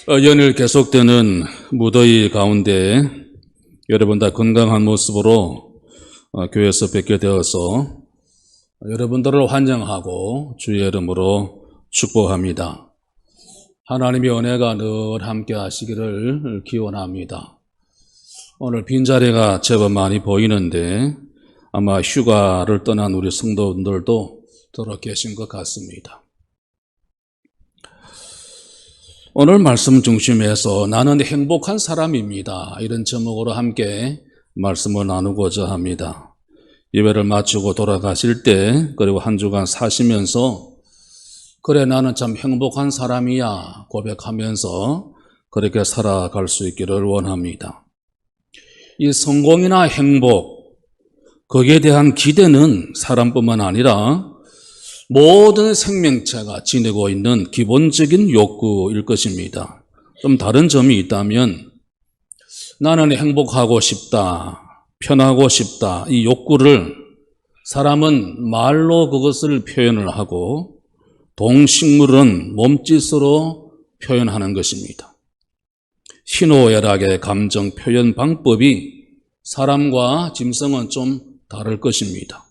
연일 계속되는 무더위 가운데 여러분 다 건강한 모습으로 교회에서 뵙게 되어서 여러분들을 환영하고 주의 이름으로 축복합니다. 하나님의 은혜가 늘 함께 하시기를 기원합니다. 오늘 빈자리가 제법 많이 보이는데 아마 휴가를 떠난 우리 성도분들도 들어 계신 것 같습니다. 오늘 말씀 중심에서 나는 행복한 사람입니다. 이런 제목으로 함께 말씀을 나누고자 합니다. 예배를 마치고 돌아가실 때 그리고 한 주간 사시면서 그래 나는 참 행복한 사람이야 고백하면서 그렇게 살아갈 수 있기를 원합니다. 이 성공이나 행복 거기에 대한 기대는 사람뿐만 아니라 모든 생명체가 지니고 있는 기본적인 욕구일 것입니다. 좀 다른 점이 있다면 나는 행복하고 싶다, 편하고 싶다 이 욕구를 사람은 말로 그것을 표현을 하고 동식물은 몸짓으로 표현하는 것입니다. 희노애락의 감정 표현 방법이 사람과 짐승은 좀 다를 것입니다.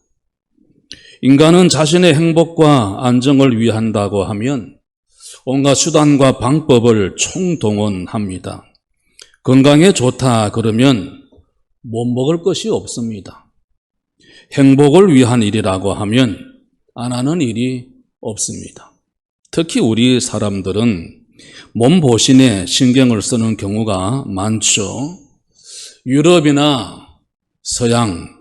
인간은 자신의 행복과 안정을 위한다고 하면 온갖 수단과 방법을 총동원합니다. 건강에 좋다 그러면 못 먹을 것이 없습니다. 행복을 위한 일이라고 하면 안 하는 일이 없습니다. 특히 우리 사람들은 몸보신에 신경을 쓰는 경우가 많죠. 유럽이나 서양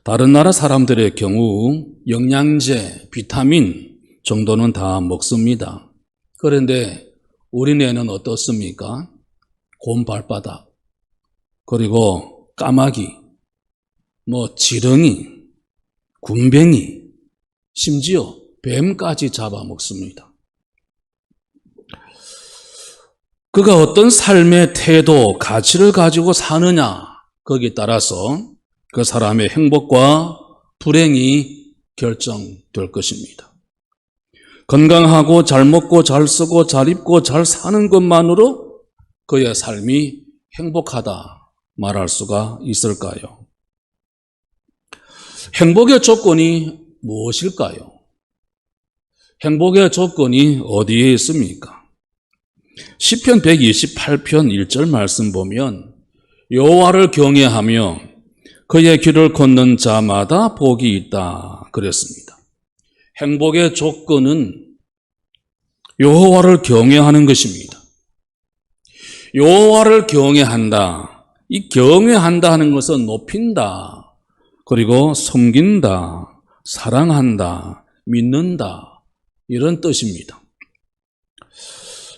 다른 나라 사람들의 경우 영양제, 비타민 정도는 다 먹습니다. 그런데 우리네는 어떻습니까? 곰발바닥, 그리고 까마귀, 지렁이, 군뱅이, 심지어 뱀까지 잡아먹습니다. 그가 어떤 삶의 태도, 가치를 가지고 사느냐 거기에 따라서 그 사람의 행복과 불행이 결정될 것입니다. 건강하고 잘 먹고 잘 쓰고 잘 입고 잘 사는 것만으로 그의 삶이 행복하다 말할 수가 있을까요? 행복의 조건이 무엇일까요? 행복의 조건이 어디에 있습니까? 시편 128편 1절 말씀 보면 여호와를 경외하며 그의 길을 걷는 자마다 복이 있다 그랬습니다. 행복의 조건은 여호와를 경외하는 것입니다. 여호와를 경외한다. 이 경외한다 하는 것은 높인다. 그리고 섬긴다. 사랑한다. 믿는다. 이런 뜻입니다.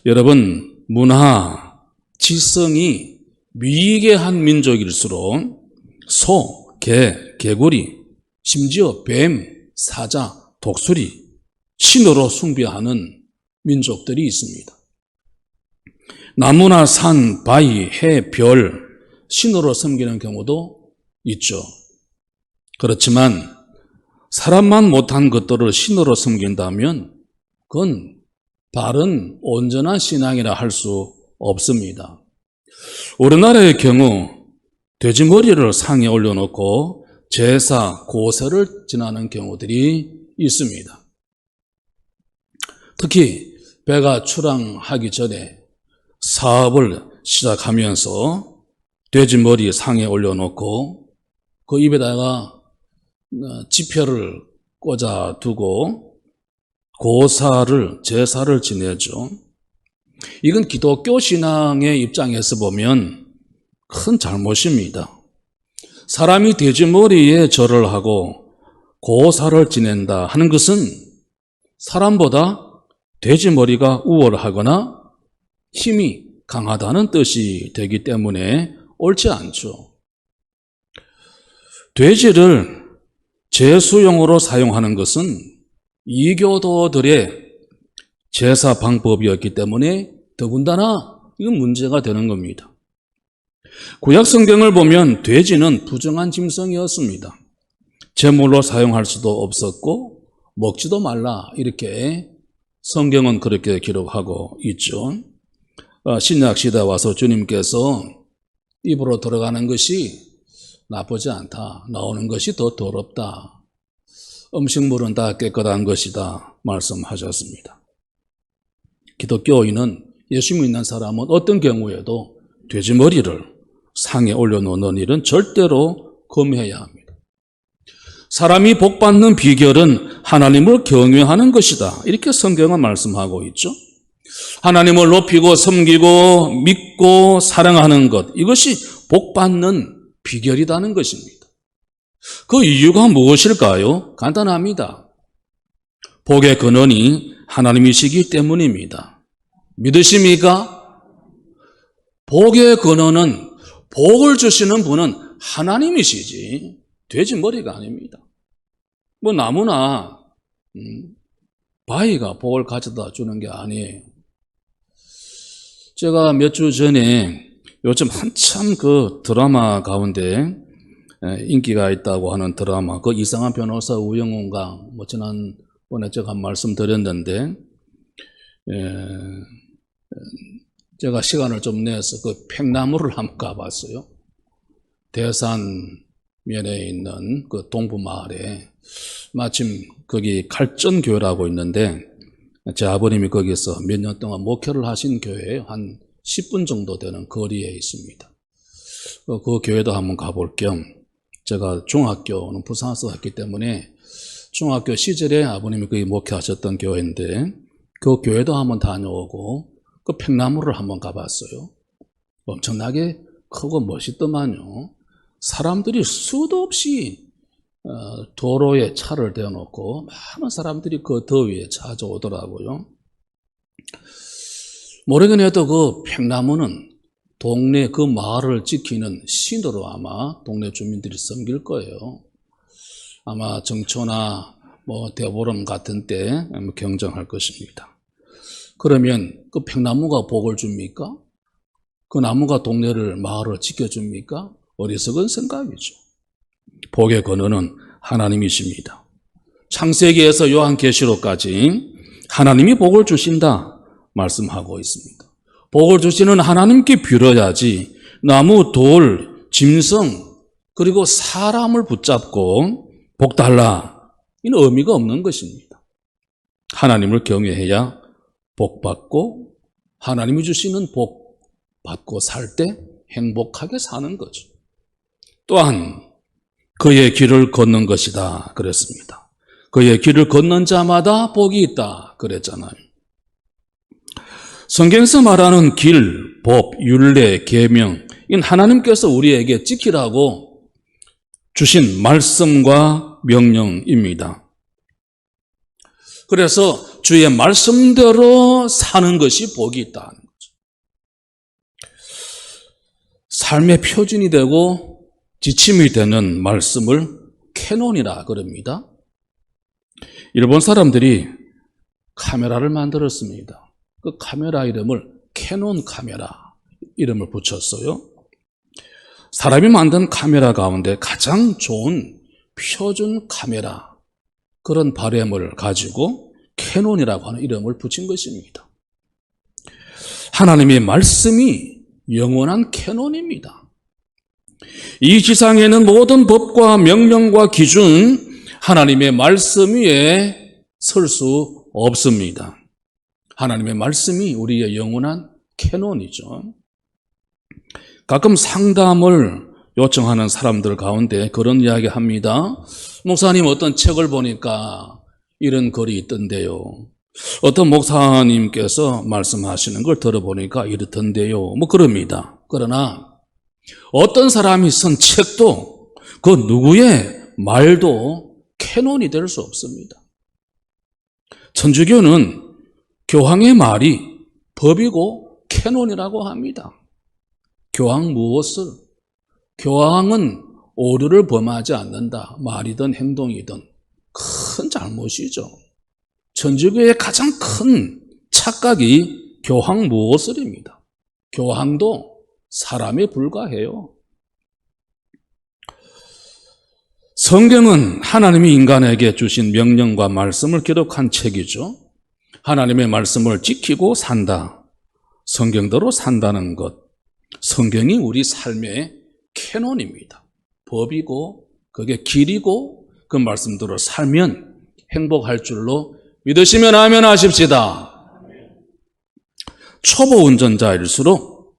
여러분, 문화, 지성이 미개한 민족일수록 소, 개, 개구리, 심지어 뱀, 사자, 독수리, 신으로 숭배하는 민족들이 있습니다. 나무나 산, 바위, 해, 별, 신으로 섬기는 경우도 있죠. 그렇지만 사람만 못한 것들을 신으로 섬긴다면 그건 바른 온전한 신앙이라 할 수 없습니다. 우리나라의 경우 돼지머리를 상에 올려놓고 제사, 고세를 지나는 경우들이 있습니다. 특히 배가 출항하기 전에 사업을 시작하면서 돼지머리 상에 올려놓고 그 입에다가 지표를 꽂아두고 고사를, 제사를 지내죠. 이건 기독교 신앙의 입장에서 보면 큰 잘못입니다. 사람이 돼지머리에 절을 하고 고사를 지낸다 하는 것은 사람보다 돼지머리가 우월하거나 힘이 강하다는 뜻이 되기 때문에 옳지 않죠. 돼지를 제수용으로 사용하는 것은 이교도들의 제사 방법이었기 때문에 더군다나 이건 문제가 되는 겁니다. 구약 성경을 보면 돼지는 부정한 짐승이었습니다. 제물로 사용할 수도 없었고 먹지도 말라 이렇게 성경은 그렇게 기록하고 있죠. 신약 시대 와서 주님께서 입으로 들어가는 것이 나쁘지 않다. 나오는 것이 더 더럽다. 음식물은 다 깨끗한 것이다. 말씀하셨습니다. 기독교인은 예수 믿는 사람은 어떤 경우에도 돼지머리를 상에 올려놓는 일은 절대로 금해야 합니다. 사람이 복받는 비결은 하나님을 경외하는 것이다. 이렇게 성경은 말씀하고 있죠. 하나님을 높이고 섬기고 믿고 사랑하는 것, 이것이 복받는 비결이라는 것입니다. 그 이유가 무엇일까요? 간단합니다. 복의 근원이 하나님이시기 때문입니다. 믿으십니까? 복의 근원은, 복을 주시는 분은 하나님이시지 돼지머리가 아닙니다. 뭐 나무나 바위가 복을 가져다 주는 게 아니에요. 제가 몇 주 전에 요즘 한참 그 드라마 가운데 인기가 있다고 하는 드라마, 그 이상한 변호사 우영우가 뭐 지난번에 제가 말씀드렸는데, 제가 시간을 좀 내서 그 팽나무를 한번 가봤어요. 대산면에 있는 그 동부마을에 마침 거기 갈전교회라고 있는데, 제 아버님이 거기서 몇 년 동안 목회를 하신 교회예요. 한 10분 정도 되는 거리에 있습니다. 그 교회도 한번 가볼 겸, 제가 중학교는 부산에서 했기 때문에 중학교 시절에 아버님이 거기 목회하셨던 교회인데 그 교회도 한번 다녀오고 그 팽나무를 한번 가봤어요. 엄청나게 크고 멋있더만요. 사람들이 수도 없이 도로에 차를 대놓고 많은 사람들이 그 더위에 찾아오더라고요. 모르긴 해도 그 팽나무는 동네 그 마을을 지키는 신으로 아마 동네 주민들이 섬길 거예요. 아마 정초나 뭐 대보름 같은 때 경정할 것입니다. 그러면 그 팽나무가 복을 줍니까? 그 나무가 동네를, 마을을 지켜줍니까? 어리석은 생각이죠. 복의 근원은 하나님이십니다. 창세기에서 요한계시록까지 하나님이 복을 주신다 말씀하고 있습니다. 복을 주시는 하나님께 빌어야지 나무, 돌, 짐승, 그리고 사람을 붙잡고 복 달라, 이는 의미가 없는 것입니다. 하나님을 경외해야 복 받고 하나님이 주시는 복 받고 살 때 행복하게 사는 거죠. 또한 그의 길을 걷는 것이다 그랬습니다. 그의 길을 걷는 자마다 복이 있다 그랬잖아요. 성경에서 말하는 길, 법, 율례, 계명, 이건 하나님께서 우리에게 지키라고 주신 말씀과 명령입니다. 그래서 주의 말씀대로 사는 것이 복이 있다는 거죠. 삶의 표준이 되고 지침이 되는 말씀을 캐논이라 그럽니다. 일본 사람들이 카메라를 만들었습니다. 그 카메라 이름을 캐논 카메라 이름을 붙였어요. 사람이 만든 카메라 가운데 가장 좋은 표준 카메라, 그런 바램을 가지고 캐논이라고 하는 이름을 붙인 것입니다. 하나님의 말씀이 영원한 캐논입니다. 이 지상에는 모든 법과 명령과 기준, 하나님의 말씀 위에 설 수 없습니다. 하나님의 말씀이 우리의 영원한 캐논이죠. 가끔 상담을 요청하는 사람들 가운데 그런 이야기 합니다. 목사님, 어떤 책을 보니까 이런 글이 있던데요. 어떤 목사님께서 말씀하시는 걸 들어보니까 이렇던데요. 뭐 그럽니다. 그러나 어떤 사람이 쓴 책도 그 누구의 말도 캐논이 될 수 없습니다. 천주교는 교황의 말이 법이고 캐논이라고 합니다. 교황 무엇을? 교황은 오류를 범하지 않는다. 말이든 행동이든 큰 잘못이죠. 천주교의 가장 큰 착각이 교황 무엇을입니다. 교황도 사람에 불과해요. 성경은 하나님이 인간에게 주신 명령과 말씀을 기록한 책이죠. 하나님의 말씀을 지키고 산다. 성경대로 산다는 것, 성경이 우리 삶의 캐논입니다. 법이고 그게 길이고 그 말씀대로 살면 행복할 줄로 믿으시면 아멘 하십시다. 초보 운전자일수록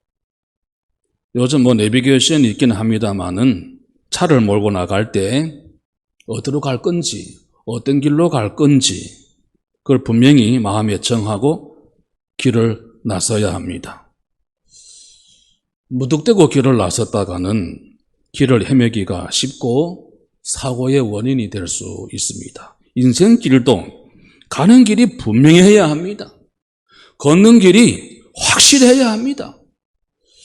요즘 내비게이션이 있긴 합니다만은 차를 몰고 나갈 때 어디로 갈 건지 어떤 길로 갈 건지 그걸 분명히 마음에 정하고 길을 나서야 합니다. 무턱대고 길을 나섰다가는 길을 헤매기가 쉽고 사고의 원인이 될 수 있습니다. 인생길도 가는 길이 분명해야 합니다. 걷는 길이 확실해야 합니다.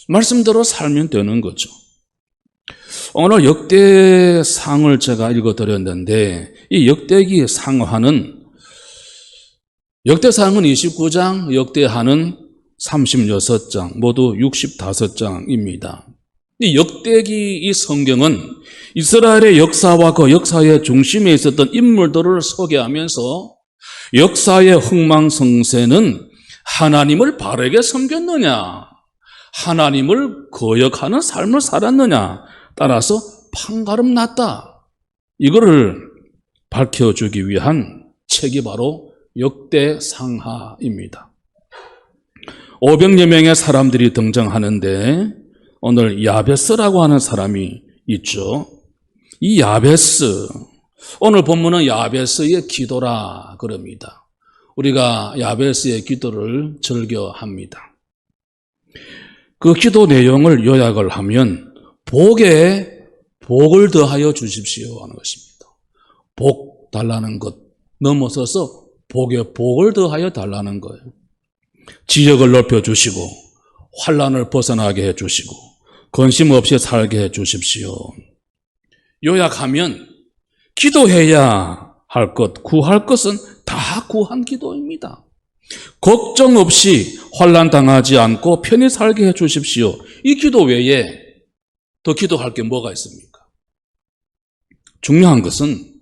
말씀대로 살면 되는 거죠. 오늘 역대상을 제가 읽어드렸는데 이 역대기 상하는 역대상은 29장, 역대하는 36장, 모두 65장입니다. 이 역대기 이 성경은 이스라엘의 역사와 그 역사의 중심에 있었던 인물들을 소개하면서 역사의 흥망성쇠는 하나님을 바르게 섬겼느냐, 하나님을 거역하는 삶을 살았느냐 따라서 판가름 났다. 이거를 밝혀주기 위한 책이 바로 역대상하입니다. 500여 명의 사람들이 등장하는데 오늘 야베스라고 하는 사람이 있죠. 이 야베스, 오늘 본문은 야베스의 기도라 그럽니다. 우리가 야베스의 기도를 즐겨합니다. 그 기도 내용을 요약을 하면 복에 복을 더하여 주십시오 하는 것입니다. 복 달라는 것 넘어서서 복에 복을 더하여 달라는 거예요. 지역을 넓혀주시고 환난을 벗어나게 해주시고 근심 없이 살게 해주십시오. 요약하면 기도해야 할 것, 구할 것은 다 구한 기도입니다. 걱정 없이 환난 당하지 않고 편히 살게 해주십시오. 이 기도 외에 더 기도할 게 뭐가 있습니까? 중요한 것은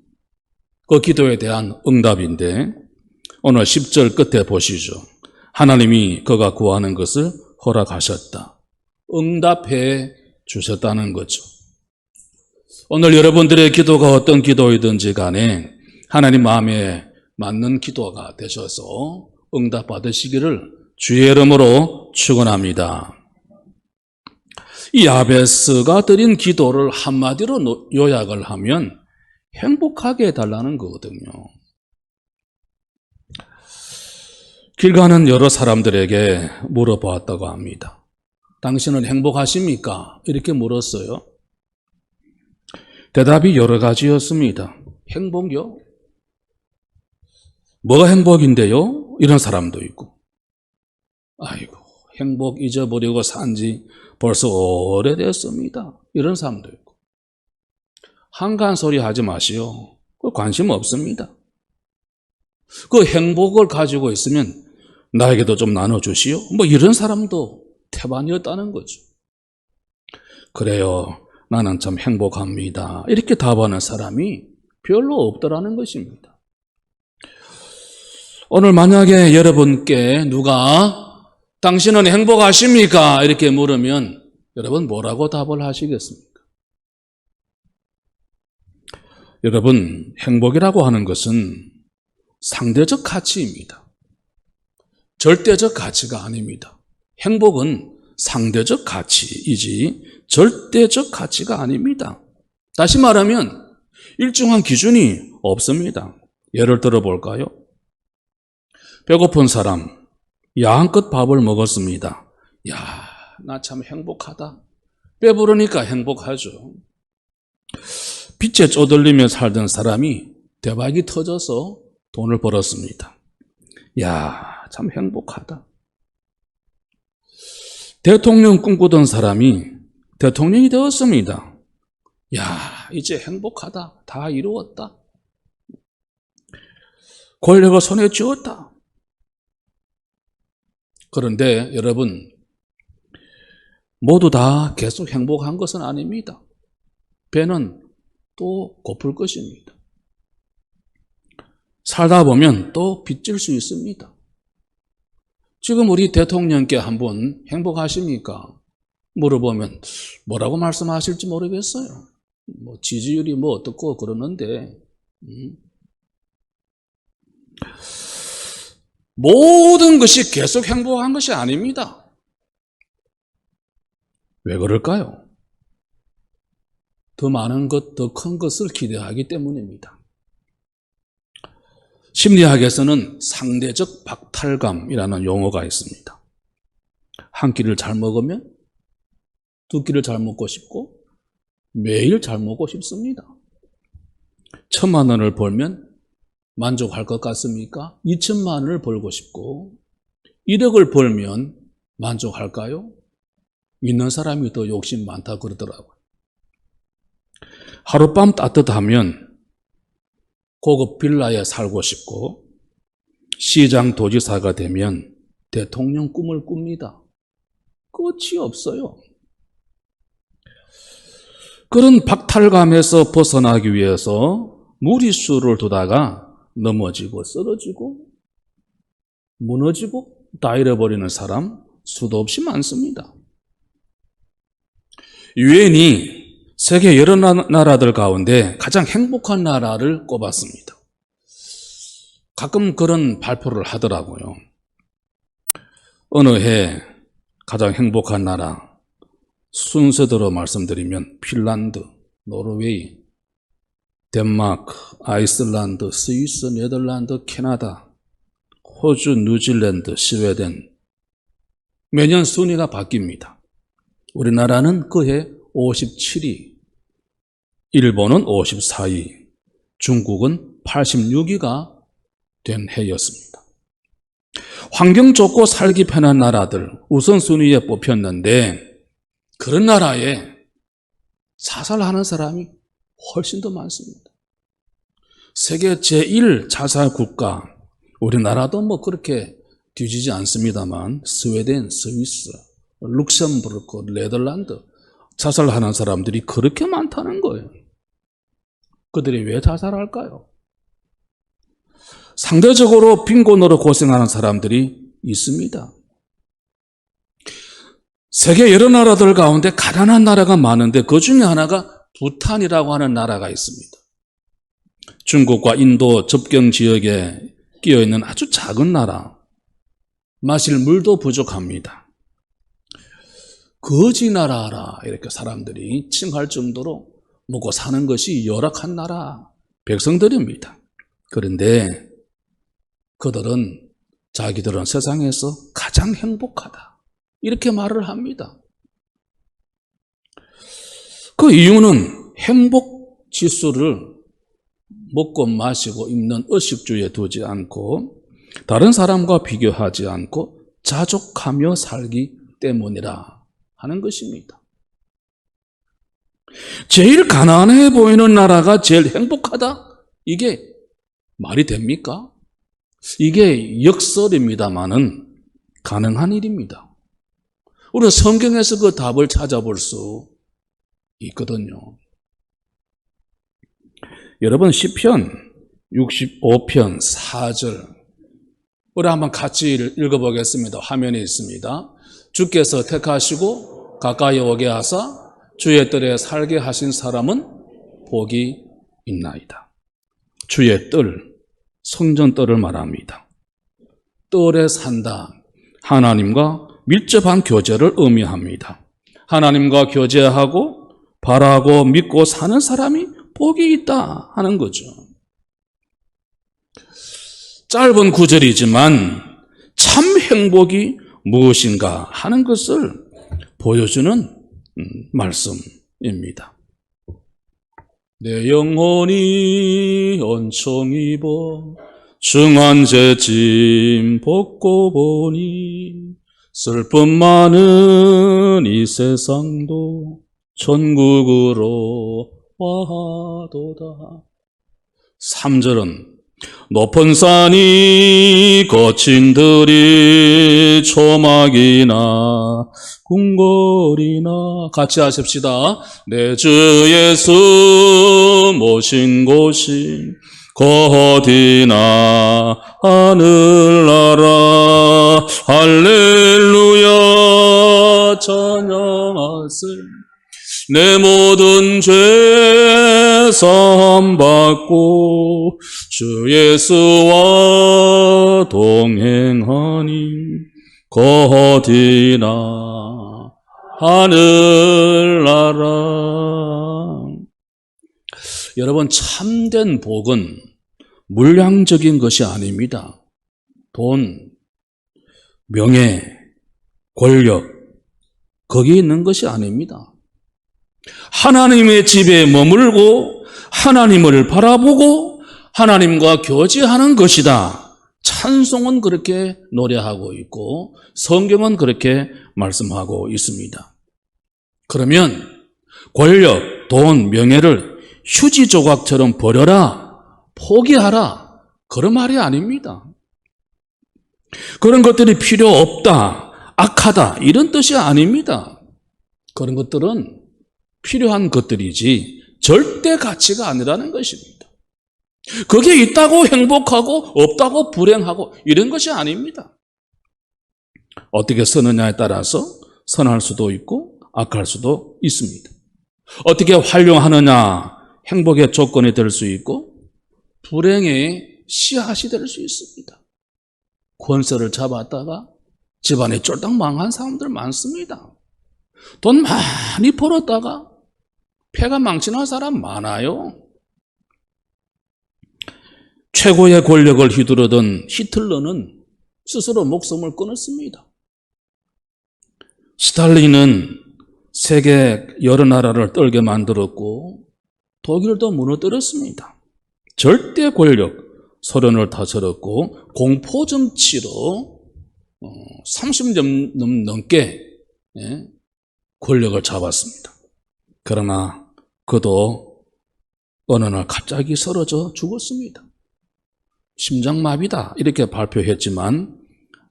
그 기도에 대한 응답인데 오늘 10절 끝에 보시죠. 하나님이 그가 구하는 것을 허락하셨다. 응답해 주셨다는 거죠. 오늘 여러분들의 기도가 어떤 기도이든지 간에 하나님 마음에 맞는 기도가 되셔서 응답 받으시기를 주의 이름으로 축원합니다. 이 야베스가 드린 기도를 한마디로 요약을 하면 행복하게 해달라는 거거든요. 길 가는 여러 사람들에게 물어보았다고 합니다. 당신은 행복하십니까? 이렇게 물었어요. 대답이 여러 가지였습니다. 행복이요? 뭐가 행복인데요? 이런 사람도 있고, 아이고 행복 잊어버리고 산지 벌써 오래됐습니다. 이런 사람도 있고, 한가한 소리 하지 마시오. 그 관심 없습니다. 그 행복을 가지고 있으면 나에게도 좀 나눠주시오. 뭐 이런 사람도 태반이었다는 거죠. 그래요, 나는 참 행복합니다. 이렇게 답하는 사람이 별로 없더라는 것입니다. 오늘 만약에 여러분께 누가 당신은 행복하십니까? 이렇게 물으면 여러분 뭐라고 답을 하시겠습니까? 여러분, 행복이라고 하는 것은 상대적 가치입니다. 절대적 가치가 아닙니다. 행복은 상대적 가치이지 절대적 가치가 아닙니다. 다시 말하면 일정한 기준이 없습니다. 예를 들어 볼까요? 배고픈 사람, 양껏 밥을 먹었습니다. 야, 나 참 행복하다. 배부르니까 행복하죠. 빚에 쪼들리며 살던 사람이 대박이 터져서 돈을 벌었습니다. 야, 참 행복하다. 대통령 꿈꾸던 사람이 대통령이 되었습니다. 야, 이제 행복하다. 다 이루었다. 권력을 손에 쥐었다. 그런데 여러분, 모두 다 계속 행복한 것은 아닙니다. 배는 또 고플 것입니다. 살다 보면 또 빚질 수 있습니다. 지금 우리 대통령께 한번 행복하십니까? 물어보면 뭐라고 말씀하실지 모르겠어요. 뭐 지지율이 뭐 어떻고 그러는데 모든 것이 계속 행복한 것이 아닙니다. 왜 그럴까요? 더 많은 것, 더 큰 것을 기대하기 때문입니다. 심리학에서는 상대적 박탈감이라는 용어가 있습니다. 한 끼를 잘 먹으면 두 끼를 잘 먹고 싶고 매일 잘 먹고 싶습니다. 1,000만 원을 벌면 만족할 것 같습니까? 2천만 원을 벌고 싶고 1억을 벌면 만족할까요? 있는 사람이 더 욕심 많다 그러더라고요. 하룻밤 따뜻하면 고급 빌라에 살고 싶고 시장 도지사가 되면 대통령 꿈을 꿉니다. 끝이 없어요. 그런 박탈감에서 벗어나기 위해서 무리수를 두다가 넘어지고 쓰러지고 무너지고 다 잃어버리는 사람 수도 없이 많습니다. 유엔이 세계 여러 나라들 가운데 가장 행복한 나라를 꼽았습니다. 가끔 그런 발표를 하더라고요. 어느 해 가장 행복한 나라 순서대로 말씀드리면 핀란드, 노르웨이, 덴마크, 아이슬란드, 스위스, 네덜란드, 캐나다, 호주, 뉴질랜드, 스웨덴 매년 순위가 바뀝니다. 우리나라는 그해 57위, 일본은 54위, 중국은 86위가 된 해였습니다. 환경 좋고 살기 편한 나라들 우선순위에 뽑혔는데 그런 나라에 자살하는 사람이 훨씬 더 많습니다. 세계 제1 자살 국가, 우리나라도 뭐 그렇게 뒤지지 않습니다만 스웨덴, 스위스, 룩셈부르크, 네덜란드 자살하는 사람들이 그렇게 많다는 거예요. 그들이 왜 자살할까요? 상대적으로 빈곤으로 고생하는 사람들이 있습니다. 세계 여러 나라들 가운데 가난한 나라가 많은데 그 중에 하나가 부탄이라고 하는 나라가 있습니다. 중국과 인도 접경 지역에 끼어있는 아주 작은 나라, 마실 물도 부족합니다. 거지 나라라 이렇게 사람들이 칭할 정도로 먹고 사는 것이 열악한 나라 백성들입니다. 그런데 그들은 자기들은 세상에서 가장 행복하다 이렇게 말을 합니다. 그 이유는 행복 지수를 먹고 마시고 입는 의식주에 두지 않고 다른 사람과 비교하지 않고 자족하며 살기 때문이라 하는 것입니다. 제일 가난해 보이는 나라가 제일 행복하다? 이게 말이 됩니까? 이게 역설입니다마는 가능한 일입니다. 우리는 성경에서 그 답을 찾아볼 수 있거든요. 여러분 시편 65편 4절 우리 한번 같이 읽어보겠습니다. 화면에 있습니다. 주께서 택하시고 가까이 오게 하사 주의 뜰에 살게 하신 사람은 복이 있나이다. 주의 뜰, 성전 뜰을 말합니다. 뜰에 산다. 하나님과 밀접한 교제를 의미합니다. 하나님과 교제하고 바라고 믿고 사는 사람이 복이 있다 하는 거죠. 짧은 구절이지만 참 행복이 무엇인가 하는 것을 보여주는 말씀입니다. 내 영혼이 온총 입어 중환제 짐 벗고 보니 슬픔 많은 이 세상도 천국으로 와도다. 3절은 높은 산이 거친 들이 초막이나 궁궐이나 같이 하십시다. 내 주 예수 모신 곳이 어디나 하늘나라 할렐루야 찬양하세. 내 모든 죄 사함 받고 주 예수와 동행하니 어디나 하늘나라. 여러분, 참된 복은 물량적인 것이 아닙니다. 돈, 명예, 권력, 거기에 있는 것이 아닙니다. 하나님의 집에 머물고 하나님을 바라보고 하나님과 교제하는 것이다. 찬송은 그렇게 노래하고 있고 성경은 그렇게 말씀하고 있습니다. 그러면 권력, 돈, 명예를 휴지 조각처럼 버려라, 포기하라, 그런 말이 아닙니다. 그런 것들이 필요 없다, 악하다, 이런 뜻이 아닙니다. 그런 것들은 필요한 것들이지 절대 가치가 아니라는 것입니다. 그게 있다고 행복하고 없다고 불행하고 이런 것이 아닙니다. 어떻게 쓰느냐에 따라서 선할 수도 있고 악할 수도 있습니다. 어떻게 활용하느냐 행복의 조건이 될 수 있고 불행의 씨앗이 될 수 있습니다. 권세를 잡았다가 집안이 쫄딱 망한 사람들 많습니다. 돈 많이 벌었다가 폐가 망신한 사람 많아요. 최고의 권력을 휘두르던 히틀러는 스스로 목숨을 끊었습니다. 스탈린은 세계 여러 나라를 떨게 만들었고 독일도 무너뜨렸습니다. 절대 권력, 소련을 다스렸고 공포정치로 30년 넘게 권력을 잡았습니다. 그러나 그도 어느 날 갑자기 쓰러져 죽었습니다. 심장마비다 이렇게 발표했지만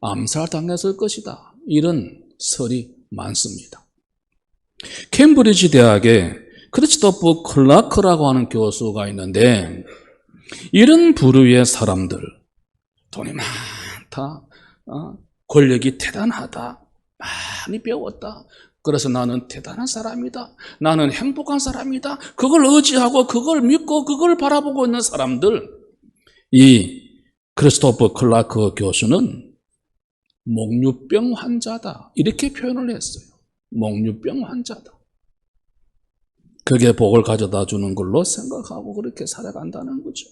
암살당했을 것이다, 이런 설이 많습니다. 캠브리지 대학에 크리스토프 클라크라고 하는 교수가 있는데 이런 부류의 사람들, 돈이 많다, 권력이 대단하다, 많이 배웠다, 그래서 나는 대단한 사람이다, 나는 행복한 사람이다, 그걸 의지하고 그걸 믿고 그걸 바라보고 있는 사람들, 이 크리스토프 클라크 교수는 목류병 환자다 이렇게 표현을 했어요. 목류병 환자다. 그게 복을 가져다 주는 걸로 생각하고 그렇게 살아간다는 거죠.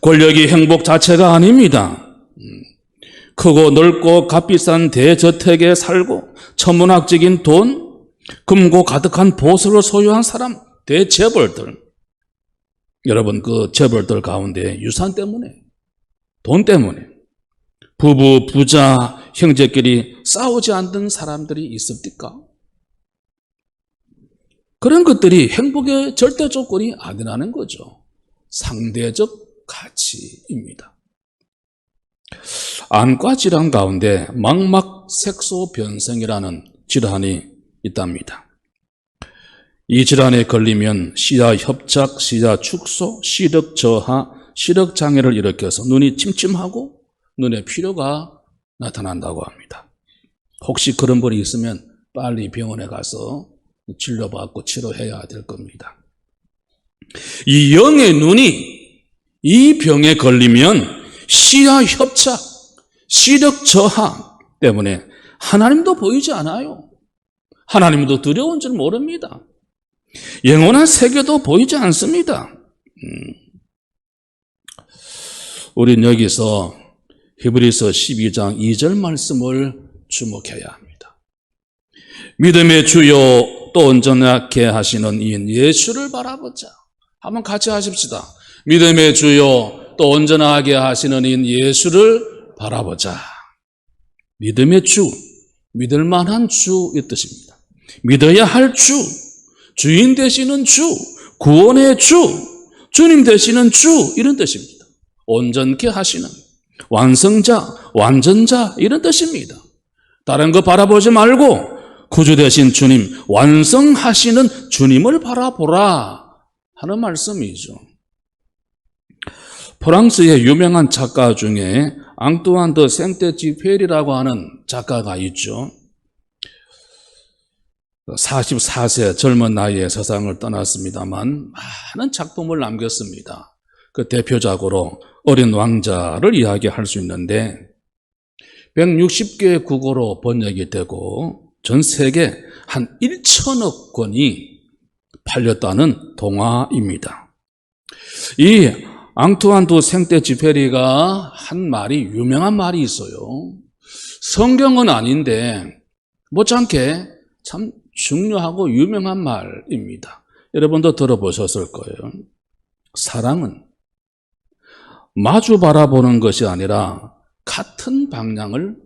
권력이 행복 자체가 아닙니다. 크고 넓고 값비싼 대저택에 살고 천문학적인 돈, 금고 가득한 보석을 소유한 사람, 대재벌들, 여러분 그 재벌들 가운데 유산 때문에, 돈 때문에 부부, 부자, 형제끼리 싸우지 않던 사람들이 있습니까? 그런 것들이 행복의 절대 조건이 아니라는 거죠. 상대적 가치입니다. 안과 질환 가운데 망막색소변성이라는 질환이 있답니다. 이 질환에 걸리면 시야 협착, 시야 축소, 시력 저하, 시력 장애를 일으켜서 눈이 침침하고 눈의 피로가 나타난다고 합니다. 혹시 그런 분이 있으면 빨리 병원에 가서 진료받고 치료해야 될 겁니다. 이 영의 눈이 이 병에 걸리면 시야 협착, 시력 저하 때문에 하나님도 보이지 않아요. 하나님도 두려운 줄 모릅니다. 영원한 세계도 보이지 않습니다. 우린 여기서 히브리서 12장 2절 말씀을 주목해야 합니다. 믿음의 주요 또 온전하게 하시는 이인 예수를 바라보자. 한번 같이 하십시다. 믿음의 주요 또 온전하게 하시는 이인 예수를 바라보자. 믿음의 주, 믿을 만한 주의 뜻입니다. 믿어야 할 주, 주인 되시는 주, 구원의 주, 주님 되시는 주, 이런 뜻입니다. 온전케 하시는 완성자, 완전자, 이런 뜻입니다. 다른 거 바라보지 말고 구주 되신 주님, 완성하시는 주님을 바라보라 하는 말씀이죠. 프랑스의 유명한 작가 중에 앙뚜안 드 생떼쥐페리라고 하는 작가가 있죠. 44세 젊은 나이에 세상을 떠났습니다만 많은 작품을 남겼습니다. 그 대표작으로 어린 왕자를 이야기할 수 있는데 160개의 국어로 번역이 되고 전 세계 한 1천억 권이 팔렸다는 동화입니다. 이 앙투안 두 생떼쥐페리가 한 말이 유명한 말이 있어요. 성경은 아닌데 못지않게 참 중요하고 유명한 말입니다. 여러분도 들어보셨을 거예요. 사랑은 마주 바라보는 것이 아니라 같은 방향을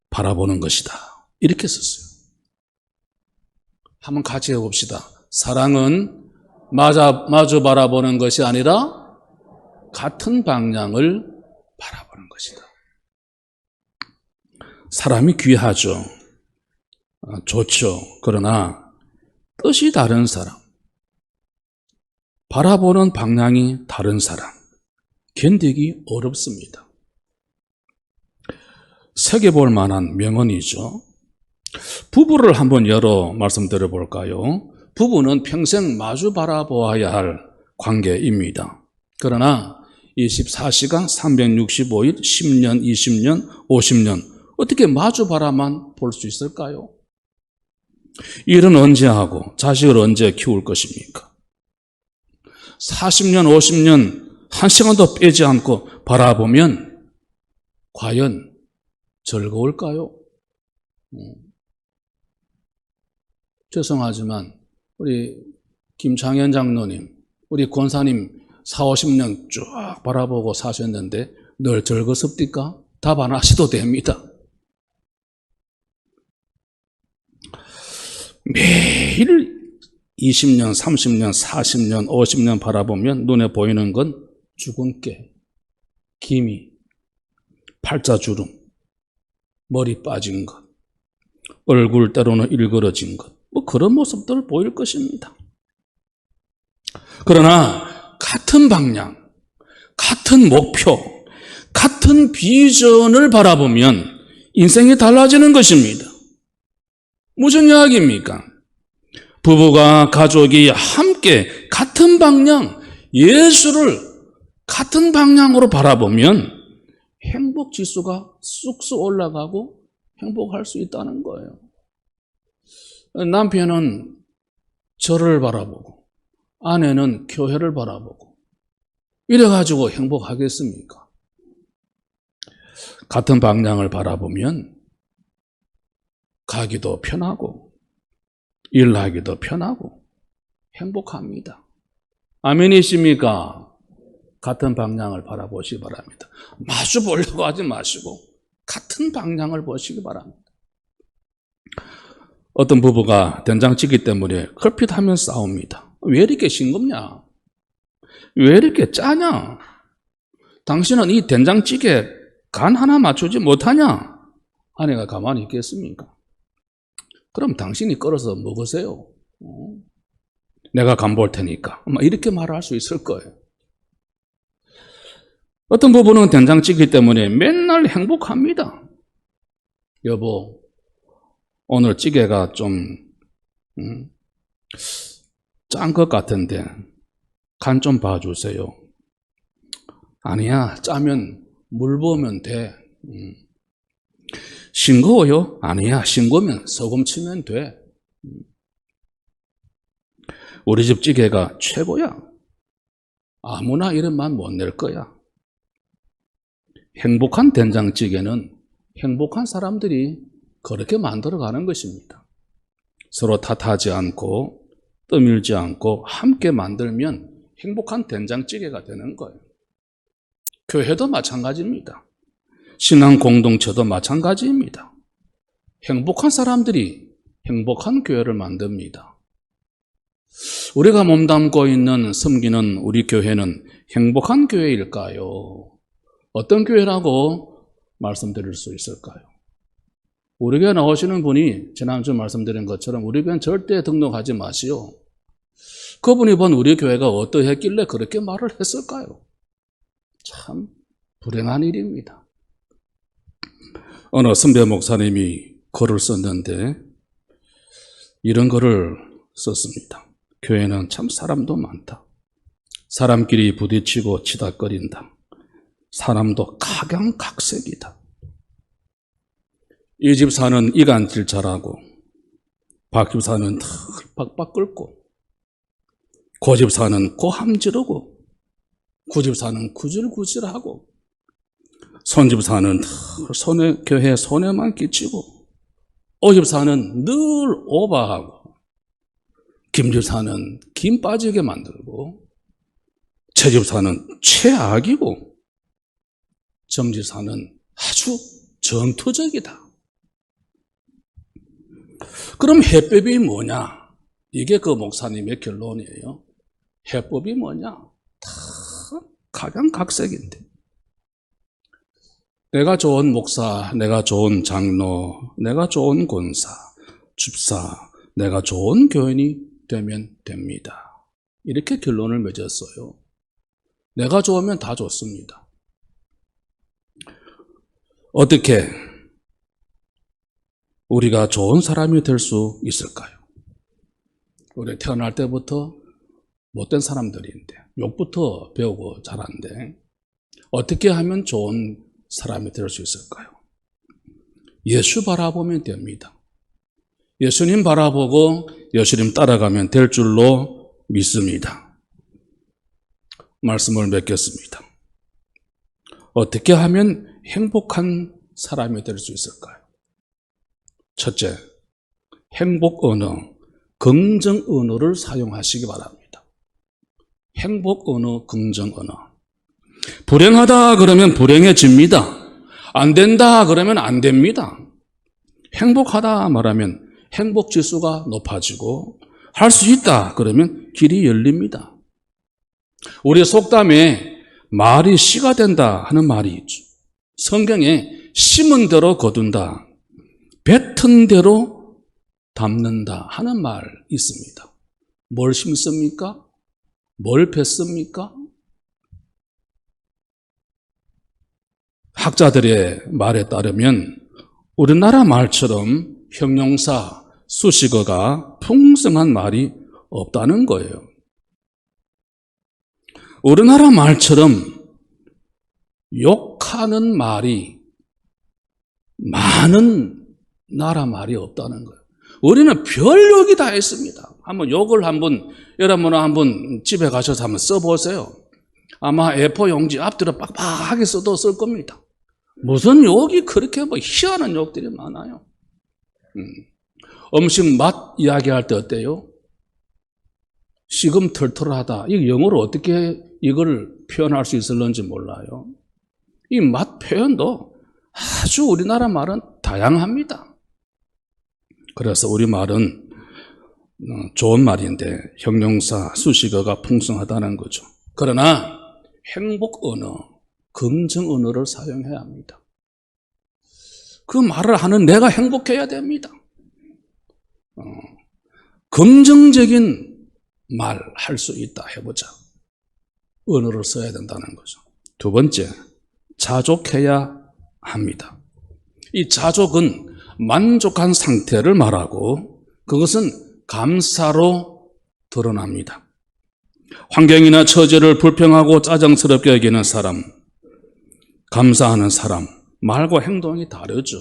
바라보는 것이다. 이렇게 썼어요. 한번 같이 해봅시다. 사랑은 마주 바라보는 것이 아니라 같은 방향을 바라보는 것이다. 사람이 귀하죠. 좋죠. 그러나 뜻이 다른 사람, 바라보는 방향이 다른 사람, 견디기 어렵습니다. 새겨볼 만한 명언이죠. 부부를 한번 말씀드려 볼까요? 부부는 평생 마주 바라보아야 할 관계입니다. 그러나 24시간 365일 10년, 20년, 50년 어떻게 마주 바라만 볼 수 있을까요? 일은 언제 하고 자식을 언제 키울 것입니까? 40년, 50년 한 시간도 빼지 않고 바라보면 과연 즐거울까요? 죄송하지만 우리 김창현 장로님, 우리 권사님 40-50년 쭉 바라보고 사셨는데 늘 즐겁습니까? 답 안 하셔도 됩니다. 매일 20년, 30년, 40년, 50년 바라보면 눈에 보이는 건 죽은 깨, 기미, 팔자주름, 머리 빠진 것, 얼굴 때로는 일그러진 것, 그런 모습들을 보일 것입니다. 그러나 같은 방향, 같은 목표, 같은 비전을 바라보면 인생이 달라지는 것입니다. 무슨 이야기입니까? 부부가, 가족이 함께 같은 방향, 예수를 같은 방향으로 바라보면 행복 지수가 쑥쑥 올라가고 행복할 수 있다는 거예요. 남편은 저를 바라보고 아내는 교회를 바라보고 이래가지고 행복하겠습니까? 같은 방향을 바라보면 가기도 편하고 일하기도 편하고 행복합니다. 아멘이십니까? 같은 방향을 바라보시기 바랍니다. 마주 보려고 하지 마시고 같은 방향을 보시기 바랍니다. 어떤 부부가 된장찌개 때문에 걸핏하면 싸웁니다. 왜 이렇게 싱겁냐? 왜 이렇게 짜냐? 당신은 이 된장찌개 간 하나 맞추지 못하냐? 아내가 가만히 있겠습니까? 그럼 당신이 끓여서 먹으세요. 내가 간 볼 테니까. 이렇게 말할 수 있을 거예요. 어떤 부부는 된장찌개 때문에 맨날 행복합니다. 여보, 오늘 찌개가 좀 짠 것 같은데 간 좀 봐주세요. 아니야, 짜면 물 부으면 돼. 싱거워요? 아니야, 싱거우면 소금 치면 돼. 우리 집 찌개가 최고야. 아무나 이런 맛 못 낼 거야. 행복한 된장찌개는 행복한 사람들이 그렇게 만들어가는 것입니다. 서로 탓하지 않고 떠밀지 않고 함께 만들면 행복한 된장찌개가 되는 거예요. 교회도 마찬가지입니다. 신앙 공동체도 마찬가지입니다. 행복한 사람들이 행복한 교회를 만듭니다. 우리가 몸담고 있는 섬기는 우리 교회는 행복한 교회일까요? 어떤 교회라고 말씀드릴 수 있을까요? 우리 교회 나오시는 분이 지난주 말씀드린 것처럼 우리 교회는 절대 등록하지 마시오. 그분이 본 우리 교회가 어떠했길래 그렇게 말을 했을까요? 참 불행한 일입니다. 어느 선배 목사님이 글을 썼는데 이런 글을 썼습니다. 교회는 참 사람도 많다. 사람끼리 부딪히고 치닥거린다. 사람도 각양각색이다. 이 집사는 이간질 잘하고 박 집사는 팍팍 끓고 고 집사는 고함 지르고 구 집사는 구질구질하고 손 집사는 교회 손해만 끼치고 오 집사는 늘 오버하고 김 집사는 김 빠지게 만들고 최 집사는 최악이고 점 집사는 아주 전투적이다. 그럼 해법이 뭐냐? 이게 그 목사님의 결론이에요. 해법이 뭐냐? 다 각양각색인데 내가 좋은 목사, 내가 좋은 장로, 내가 좋은 권사, 집사, 내가 좋은 교인이 되면 됩니다. 이렇게 결론을 맺었어요. 내가 좋으면 다 좋습니다. 어떻게 우리가 좋은 사람이 될 수 있을까요? 우리 태어날 때부터 못된 사람들인데 욕부터 배우고 자란데 어떻게 하면 좋은 사람이 될 수 있을까요? 예수 바라보면 됩니다. 예수님 바라보고 예수님 따라가면 될 줄로 믿습니다. 말씀을 맺겠습니다. 어떻게 하면 행복한 사람이 될 수 있을까요? 첫째, 행복 언어, 긍정 언어를 사용하시기 바랍니다. 행복 언어, 긍정 언어. 불행하다 그러면 불행해집니다. 안 된다 그러면 안 됩니다. 행복하다 말하면 행복 지수가 높아지고 할 수 있다 그러면 길이 열립니다. 우리 속담에 말이 씨가 된다 하는 말이 있죠. 성경에 심은 대로 거둔다, 뱉은 대로 담는다 하는 말이 있습니다. 뭘 심습니까? 뭘 뱉습니까? 학자들의 말에 따르면 우리나라 말처럼 형용사, 수식어가 풍성한 말이 없다는 거예요. 우리나라 말처럼 욕하는 말이 많은 나라 말이 없다는 거예요. 우리는 별 욕이 다 있습니다. 욕을 여러분 한번 집에 가셔서 한번 써보세요. 아마 A4 용지 앞뒤로 빡빡하게 써도 쓸 겁니다. 무슨 욕이 그렇게 희한한 욕들이 많아요. 음식 맛 이야기할 때 어때요? 시금털털하다. 이 영어로 어떻게 이걸 표현할 수 있을런지 몰라요. 이 맛 표현도 아주 우리나라 말은 다양합니다. 그래서 우리 말은 좋은 말인데 형용사, 수식어가 풍성하다는 거죠. 그러나 행복 언어, 긍정 언어를 사용해야 합니다. 그 말을 하는 내가 행복해야 됩니다. 긍정적인 말 할 수 있다 해보자. 언어를 써야 된다는 거죠. 두 번째, 자족해야 합니다. 이 자족은 만족한 상태를 말하고 그것은 감사로 드러납니다. 환경이나 처지를 불평하고 짜증스럽게 여기는 사람, 감사하는 사람, 말과 행동이 다르죠.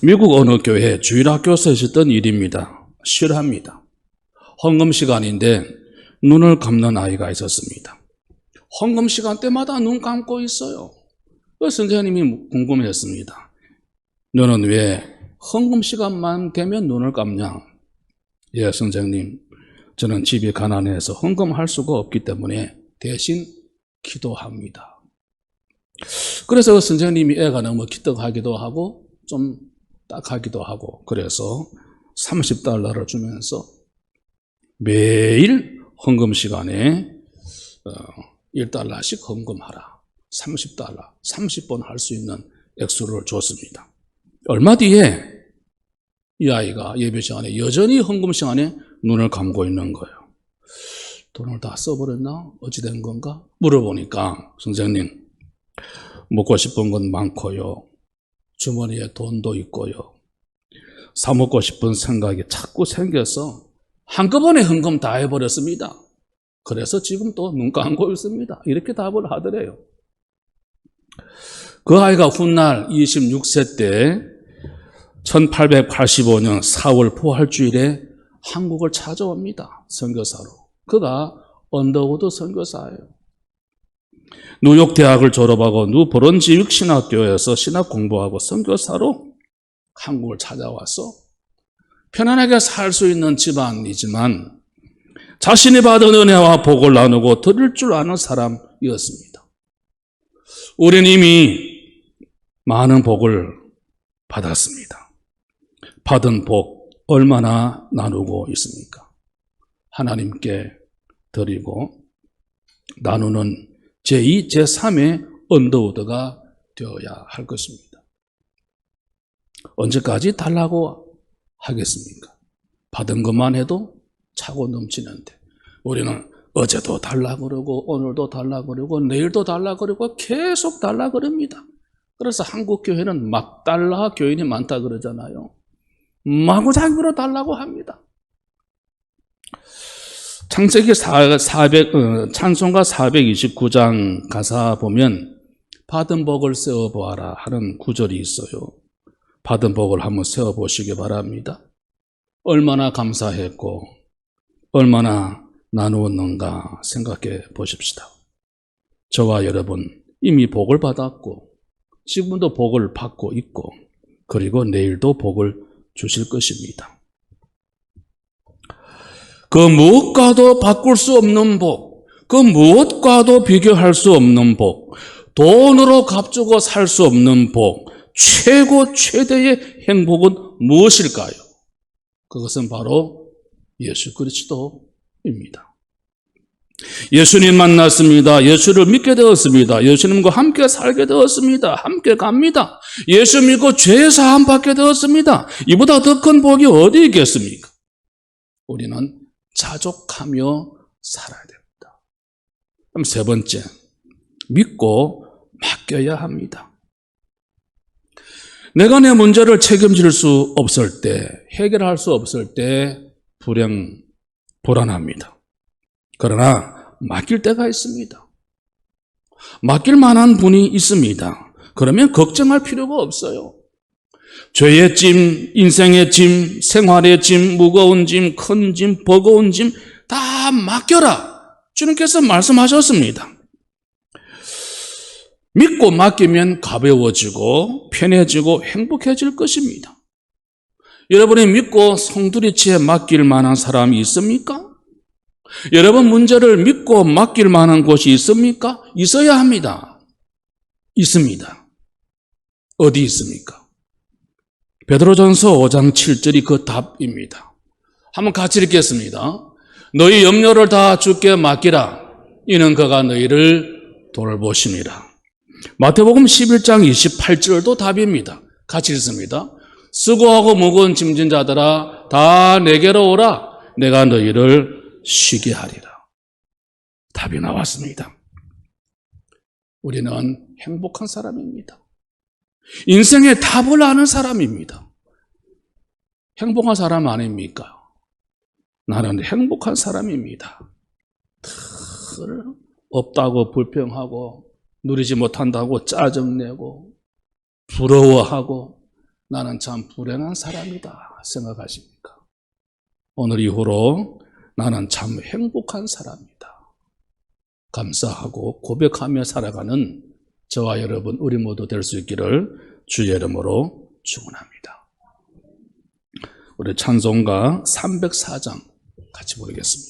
미국 어느 교회 주일학교에서 있었던 일입니다. 실합니다. 헌금 시간인데 눈을 감는 아이가 있었습니다. 헌금 시간 때마다 눈 감고 있어요. 선생님이 궁금했습니다. 너는 왜 헌금 시간만 되면 눈을 감냐? 예, 선생님. 저는 집이 가난해서 헌금할 수가 없기 때문에 대신 기도합니다. 그래서 선생님이 애가 너무 기특하기도 하고 좀 딱하기도 하고 그래서 $30를 주면서 매일 헌금 시간에 $1씩 헌금하라. $30, 30번 할 수 있는 액수를 줬습니다. 얼마 뒤에 이 아이가 예배 시간에 여전히 헌금 시간에 눈을 감고 있는 거예요. 돈을 다 써버렸나? 어찌 된 건가? 물어보니까 선생님, 먹고 싶은 건 많고요. 주머니에 돈도 있고요. 사 먹고 싶은 생각이 자꾸 생겨서 한꺼번에 헌금 다 해버렸습니다. 그래서 지금 또 눈 감고 있습니다. 이렇게 답을 하더래요. 그 아이가 훗날 26세 때 1885년 4월 부활주일에 한국을 찾아옵니다. 선교사로. 그가 언더우드 선교사예요. 뉴욕 대학을 졸업하고 뉴브런즈윅 신학교에서 신학 공부하고 선교사로 한국을 찾아와서 편안하게 살 수 있는 집안이지만 자신이 받은 은혜와 복을 나누고 드릴 줄 아는 사람이었습니다. 우리는 이미 많은 복을 받았습니다. 받은 복 얼마나 나누고 있습니까? 하나님께 드리고 나누는 제2, 제3의 언더우드가 되어야 할 것입니다. 언제까지 달라고 하겠습니까? 받은 것만 해도 차고 넘치는데 우리는 어제도 달라 그러고 오늘도 달라 그러고 내일도 달라 그러고 계속 달라 그럽니다. 그래서 한국 교회는 막 달라 교인이 많다 그러잖아요. 마구잡이로 달라고 합니다. 창세기 찬송가 429장 가사 보면 받은 복을 세어보아라 하는 구절이 있어요. 받은 복을 한번 세어보시기 바랍니다. 얼마나 감사했고 얼마나 나누었는가 생각해 보십시다. 저와 여러분 이미 복을 받았고 지금도 복을 받고 있고 그리고 내일도 복을 주실 것입니다. 그 무엇과도 바꿀 수 없는 복, 그 무엇과도 비교할 수 없는 복, 돈으로 값주고 살 수 없는 복, 최고 최대의 행복은 무엇일까요? 그것은 바로 예수 그리스도입니다. 예수님 만났습니다. 예수를 믿게 되었습니다. 예수님과 함께 살게 되었습니다. 함께 갑니다. 예수 믿고 죄 사함 받게 되었습니다. 이보다 더 큰 복이 어디 있겠습니까? 우리는 자족하며 살아야 됩니다. 그럼 세 번째, 믿고 맡겨야 합니다. 내가 내 문제를 책임질 수 없을 때, 해결할 수 없을 때 불안합니다. 그러나 맡길 때가 있습니다. 맡길 만한 분이 있습니다. 그러면 걱정할 필요가 없어요. 죄의 짐, 인생의 짐, 생활의 짐, 무거운 짐, 큰 짐, 버거운 짐 다 맡겨라. 주님께서 말씀하셨습니다. 믿고 맡기면 가벼워지고 편해지고 행복해질 것입니다. 여러분이 믿고 송두리째 맡길 만한 사람이 있습니까? 여러분 문제를 믿고 맡길 만한 곳이 있습니까? 있어야 합니다. 있습니다. 어디 있습니까? 베드로전서 5장 7절이 그 답입니다. 한번 같이 읽겠습니다. 너희 염려를 다 주께 맡기라. 이는 그가 너희를 돌보심이라. 마태복음 11장 28절도 답입니다. 같이 읽습니다. 수고하고 무거운 짐진 자들아 다 내게로 오라. 내가 너희를 쉬게 하리라. 답이 나왔습니다. 우리는 행복한 사람입니다. 인생의 답을 아는 사람입니다. 행복한 사람 아닙니까? 나는 행복한 사람입니다. 늘 없다고 불평하고 누리지 못한다고 짜증내고 부러워하고 나는 참 불행한 사람이다 생각하십니까? 오늘 이후로 나는 참 행복한 사람이다. 감사하고 고백하며 살아가는 저와 여러분 우리 모두 될 수 있기를 주의 이름으로 축원합니다. 우리 찬송가 304장 같이 부르겠습니다.